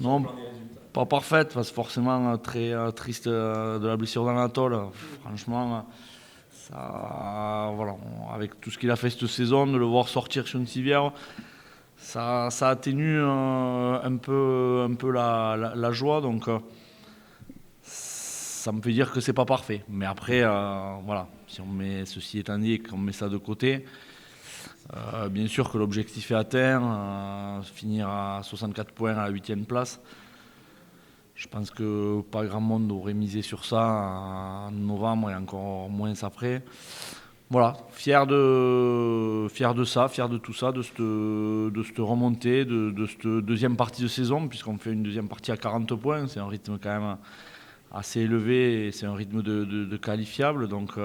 Non, pas parfaite, parce que forcément très triste de la blessure d'Anatole. Franchement, ça, voilà, avec tout ce qu'il a fait cette saison, de le voir sortir sur une civière, ça atténue un peu la joie. Donc ça me fait dire que c'est pas parfait. Mais après, voilà, si on met ceci étant dit et qu'on met ça de côté, bien sûr que l'objectif est atteint, finir à 64 points à la 8e place. Je pense que pas grand monde aurait misé sur ça en novembre et encore moins après. Voilà, fier de ça, fier de tout ça, de cette remontée, de cette deuxième partie de saison, puisqu'on fait une deuxième partie à 40 points. C'est un rythme quand même assez élevé et c'est un rythme de qualifiable. Donc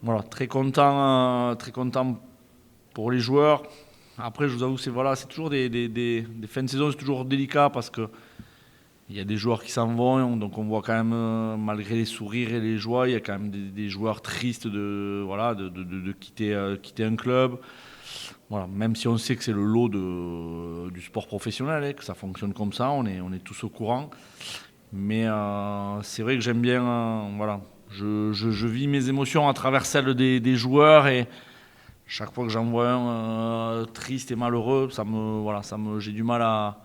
voilà, très content pour les joueurs. Après, je vous avoue, c'est toujours des fins de saison, c'est toujours délicat parce que il y a des joueurs qui s'en vont, donc on voit quand même, malgré les sourires et les joies, il y a quand même des joueurs tristes de quitter un club. Voilà, même si on sait que c'est le lot du sport professionnel, que ça fonctionne comme ça, on est tous au courant. Mais c'est vrai que j'aime bien, voilà, je vis mes émotions à travers celles des joueurs et chaque fois que j'en vois un triste et malheureux, j'ai du mal à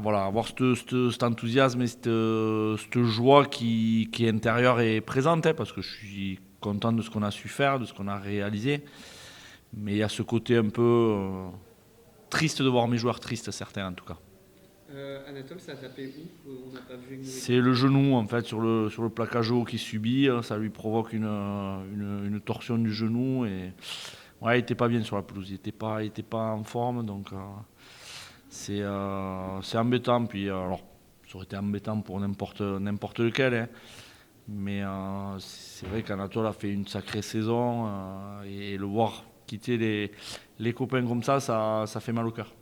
voilà, avoir cet enthousiasme et cette joie qui est intérieure et présente, parce que je suis content de ce qu'on a su faire, de ce qu'on a réalisé. Mais il y a ce côté un peu triste de voir mes joueurs tristes, certains en tout cas. Anatole, ça a tapé où? On n'a pas vu une nouvelle. C'est le genou en fait sur le plaquage haut qui subit, ça lui provoque une torsion du genou et ouais, il était pas bien sur la pelouse, il était pas en forme donc c'est embêtant. Puis alors ça aurait été embêtant pour n'importe lequel, hein. Mais c'est vrai qu'Anatole a fait une sacrée saison et le voir quitter les copains comme ça fait mal au cœur.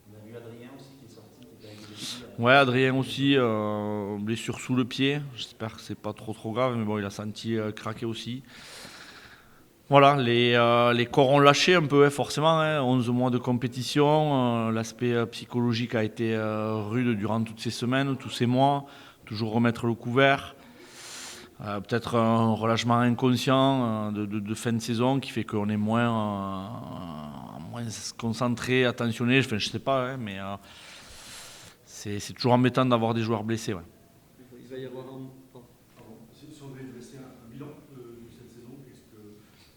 On a vu Adrien aussi qui est sorti, qui était avec des filles. Ouais, Adrien aussi, blessure sous le pied. J'espère que c'est pas trop grave, mais bon, il a senti craquer aussi. Voilà, les corps ont lâché un peu, hein, forcément, hein. 11 mois de compétition, l'aspect psychologique a été rude durant toutes ces semaines, tous ces mois. Toujours remettre le couvert. Peut-être un relâchement inconscient de fin de saison qui fait qu'on est moins concentré, attentionné. Enfin, je sais pas, hein, mais c'est toujours embêtant d'avoir des joueurs blessés. Ouais. Il va y avoir un. Pardon. Si on devait dresser un bilan de cette saison, est-ce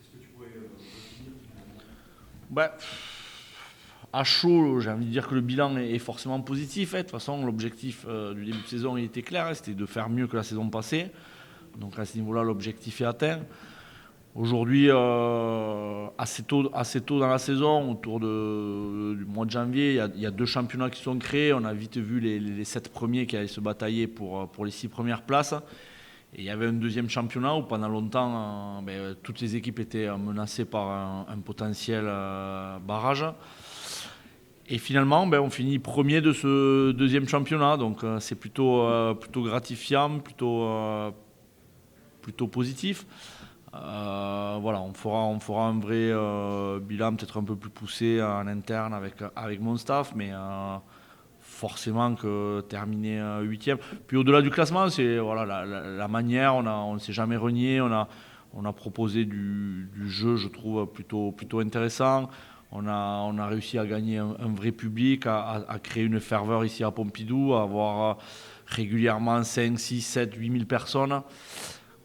que tu pourrais définir finalement? Bah, à chaud, j'ai envie de dire que le bilan est forcément positif, hein. De toute façon, l'objectif du début de saison il était clair, hein, c'était de faire mieux que la saison passée. Donc à ce niveau-là, l'objectif est atteint. Aujourd'hui, assez tôt dans la saison, autour du mois de janvier, il y a 2 championnats qui sont créés. On a vite vu les 7 premiers qui allaient se batailler pour les 6 premières places. Et il y avait un deuxième championnat où pendant longtemps, toutes les équipes étaient menacées par un potentiel barrage. Et finalement, on finit premier de ce deuxième championnat. Donc c'est plutôt gratifiant, plutôt positif. Voilà, on fera un vrai bilan peut-être un peu plus poussé en interne avec mon staff, mais forcément que terminer 8e. Puis au-delà du classement, c'est voilà, la manière, on ne s'est jamais renié, on a proposé du jeu, je trouve, plutôt intéressant. On a réussi à gagner un vrai public, à créer une ferveur ici à Pompidou, à avoir régulièrement 5, 6, 7, 8 000 personnes.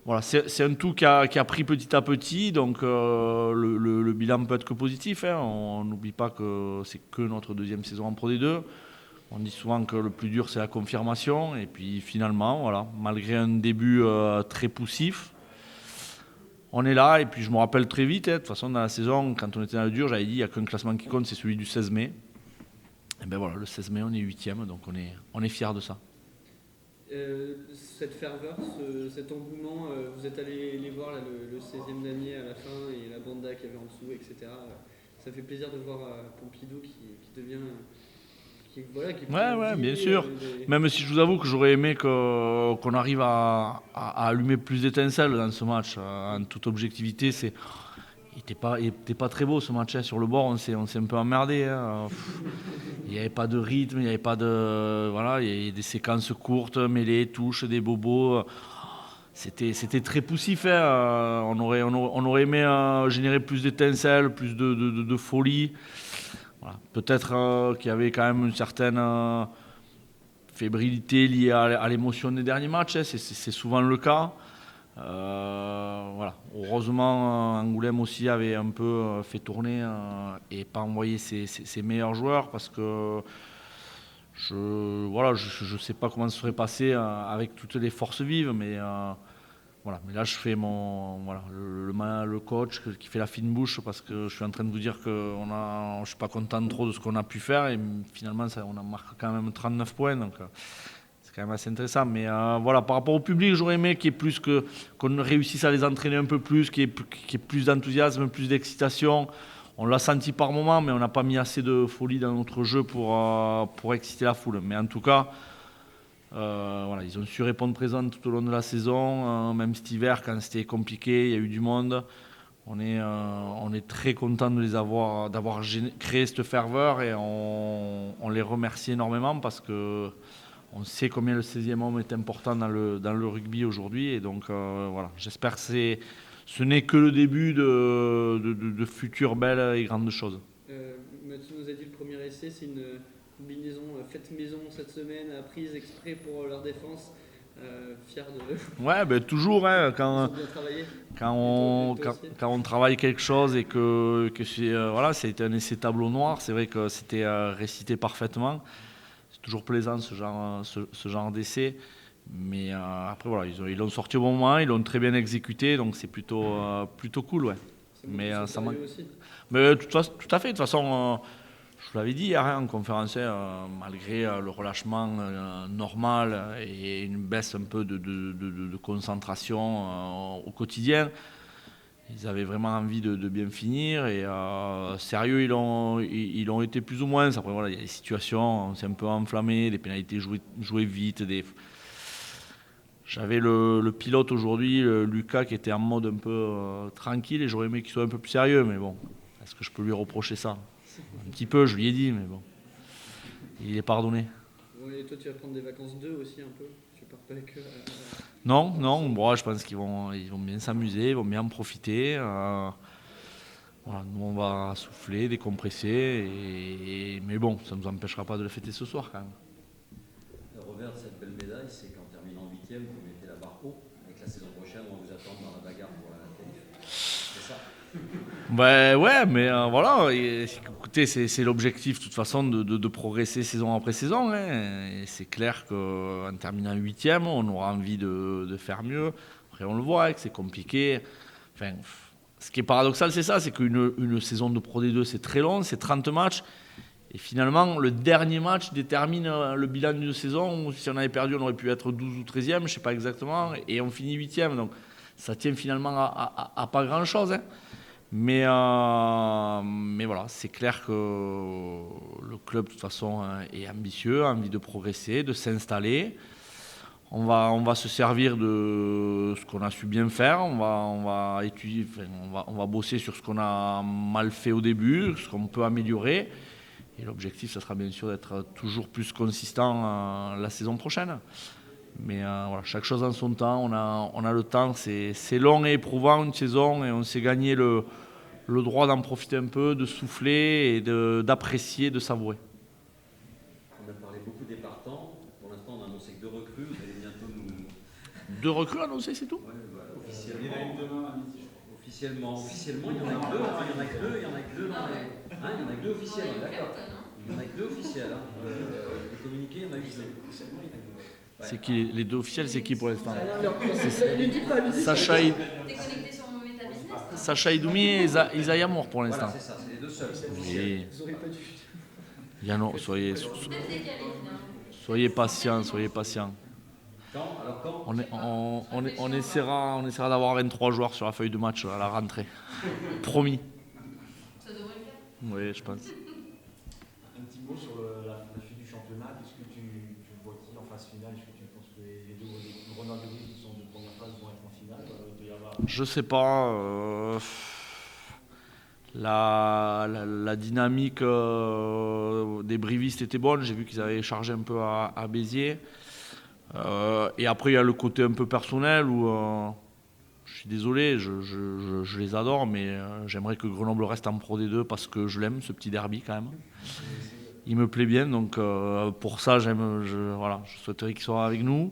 Voilà, c'est un tout qui a pris petit à petit, donc le bilan peut être que positif, hein. On n'oublie pas que c'est que notre deuxième saison en Pro D2. On dit souvent que le plus dur c'est la confirmation, et puis finalement, voilà, malgré un début très poussif, on est là. Et puis je me rappelle très vite, hein, de toute façon dans la saison, quand on était dans le dur, j'avais dit il n'y a qu'un classement qui compte, c'est celui du 16 mai. Et bien voilà, le 16 mai on est 8e, donc on est fiers de ça. Cette ferveur, cet engouement, vous êtes allé les voir là, le 16e damier à la fin et la banda qu'il y avait en dessous, etc. Ça fait plaisir de voir Pompidou qui devient. Ouais, bien sûr. Même si je vous avoue que j'aurais aimé qu'on arrive à allumer plus d'étincelles dans ce match. En toute objectivité, il était pas très beau ce match, hein. Sur le bord, on s'est un peu emmerdé, hein. Il n'y avait pas de rythme, il n'y avait pas de. Voilà, il y avait des séquences courtes, mêlées, touches, des bobos. C'était très poussif, hein. On aurait aimé générer plus d'étincelles, plus de folie. Voilà. Peut-être qu'il y avait quand même une certaine fébrilité liée à l'émotion des derniers matchs, hein. C'est souvent le cas. Voilà. Heureusement, Angoulême aussi avait un peu fait tourner et pas envoyé ses meilleurs joueurs parce que je sais pas comment ça serait passé avec toutes les forces vives, mais voilà. Mais là, je fais le coach qui fait la fine bouche parce que je suis en train de vous dire que je suis pas content trop de ce qu'on a pu faire et finalement, on a marqué quand même 39 points, donc. C'est quand même assez intéressant, mais voilà, par rapport au public, j'aurais aimé qu'on réussisse à les entraîner un peu plus, qu'il y ait plus d'enthousiasme, plus d'excitation. On l'a senti par moments, mais on n'a pas mis assez de folie dans notre jeu pour exciter la foule. Mais en tout cas, voilà, ils ont su répondre présent tout au long de la saison, même cet hiver quand c'était compliqué, il y a eu du monde. On est très content de d'avoir créé cette ferveur et on les remercie énormément parce que on sait combien le 16e homme est important dans le rugby aujourd'hui. Et donc, voilà, j'espère que ce n'est que le début de futures belles et grandes choses. Mathieu nous a dit le premier essai, c'est une combinaison faite maison cette semaine, apprise exprès pour leur défense. Fier de. Ouais, ben toujours, hein, Ils ont bien travaillé. quand on travaille quelque chose et que voilà, ça a été un essai tableau noir, c'est vrai que c'était récité parfaitement. C'est toujours plaisant ce genre d'essai. Mais après, voilà, ils l'ont sorti au bon moment, ils l'ont très bien exécuté, donc c'est plutôt cool. Ouais. C'est Mais ça manque. aussi. Mais tout à fait, de toute façon, je vous l'avais dit hier en conférence, malgré le relâchement normal et une baisse un peu de concentration au quotidien, ils avaient vraiment envie de bien finir et sérieux, ils ont été plus ou moins. Après, voilà, il y a des situations, on s'est un peu enflammé, des pénalités jouées vite. J'avais le pilote aujourd'hui, Lucas, qui était en mode un peu tranquille et j'aurais aimé qu'il soit un peu plus sérieux. Mais bon, est-ce que je peux lui reprocher ça? Un petit peu, je lui ai dit, mais bon, il est pardonné. Ouais, et toi, tu vas prendre des vacances 2 aussi un peu. Tu pars pas avec eux. Non, bon, je pense qu'ils vont bien s'amuser, ils vont bien en profiter. Voilà, nous, on va souffler, décompresser, mais bon, ça ne nous empêchera pas de le fêter ce soir quand même. Le revers de cette belle médaille, c'est qu'en terminant 8e, vous mettez la barre haut, et que la saison prochaine, on vous attend dans la bagarre pour la qualif. C'est ça. Ben ouais, mais voilà, écoutez, c'est l'objectif de toute façon de progresser saison après saison, hein. Et c'est clair qu'en terminant 8e, on aura envie de faire mieux. Après, on le voit, hein, que c'est compliqué. Enfin, ce qui est paradoxal, c'est ça, c'est qu'une saison de Pro D2, c'est très long, c'est 30 matchs. Et finalement, le dernier match détermine le bilan d'une saison. Si on avait perdu, on aurait pu être 12 ou 13e, je ne sais pas exactement, et on finit 8e. Donc ça tient finalement à pas grand-chose, hein. Mais voilà, c'est clair que le club, de toute façon, est ambitieux, a envie de progresser, de s'installer. On va se servir de ce qu'on a su bien faire. On va étudier, on va bosser sur ce qu'on a mal fait au début, ce qu'on peut améliorer. Et l'objectif, ça sera bien sûr d'être toujours plus consistant la saison prochaine. Mais voilà, chaque chose en son temps, on a le temps, c'est long et éprouvant une saison et on s'est gagné le droit d'en profiter un peu, de souffler et d'apprécier, de savourer. On a parlé beaucoup des partants. Pour l'instant, on a annoncé que 2 recrues. Vous allez bientôt nous. 2 recrues annoncées, c'est tout? Ouais, voilà, officiellement. Il y en a une demain à midi, je crois. Officiellement, il n'y en a que 2. Il y en a que 2, il y en a que 2 dans les. Il y en a que 2 officiels, d'accord. Il n'y en a que 2 officiels. Les communiqués, il y en a 8. Officiellement, il y en a que 2. C'est qui les 2 officiels, c'est qui pour l'instant? Sacha Idoumi et Isaïe Amour pour l'instant. Voilà, c'est ça, c'est les 2 seuls. Oui. Ils auraient pas dû. Il y en a, soyez patients. Quand On essaiera d'avoir 23 joueurs sur la feuille de match à la rentrée. Promis. Ça devrait le faire. Oui, je pense. Un petit mot sur la suite du championnat. Est-ce que tu vois qui en phase finale? Est-ce que tu penses que les 2 Grenades qui sont de première phase vont être en finale? Je sais pas. La dynamique des brivistes était bonne. J'ai vu qu'ils avaient chargé un peu à Béziers. Et après, il y a le côté un peu personnel où je suis désolé, je les adore, mais j'aimerais que Grenoble reste en Pro D2 parce que je l'aime, ce petit derby quand même. Il me plaît bien, donc pour ça, je souhaiterais qu'il soit avec nous.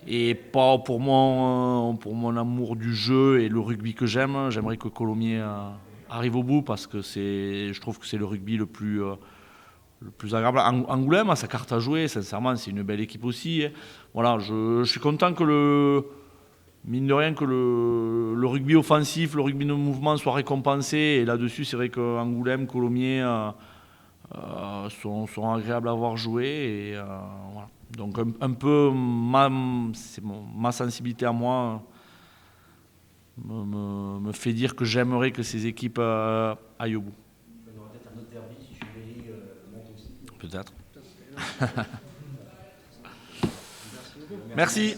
Et pas pour mon amour du jeu et le rugby que j'aime. J'aimerais que Colomiers arrive au bout parce que je trouve que c'est le rugby le plus agréable. Angoulême a sa carte à jouer, sincèrement, c'est une belle équipe aussi. Voilà, je suis content que mine de rien, que le rugby offensif, le rugby de mouvement soit récompensé. Et là-dessus, c'est vrai qu'Angoulême, Colomiers sont agréables à voir jouer. Et voilà. Donc un peu ma sensibilité à moi me fait dire que j'aimerais que ces équipes aillent au bout. Il y aura peut-être un autre derby si Chambéry monte aussi. Peut-être. Putain, c'est énorme. Merci.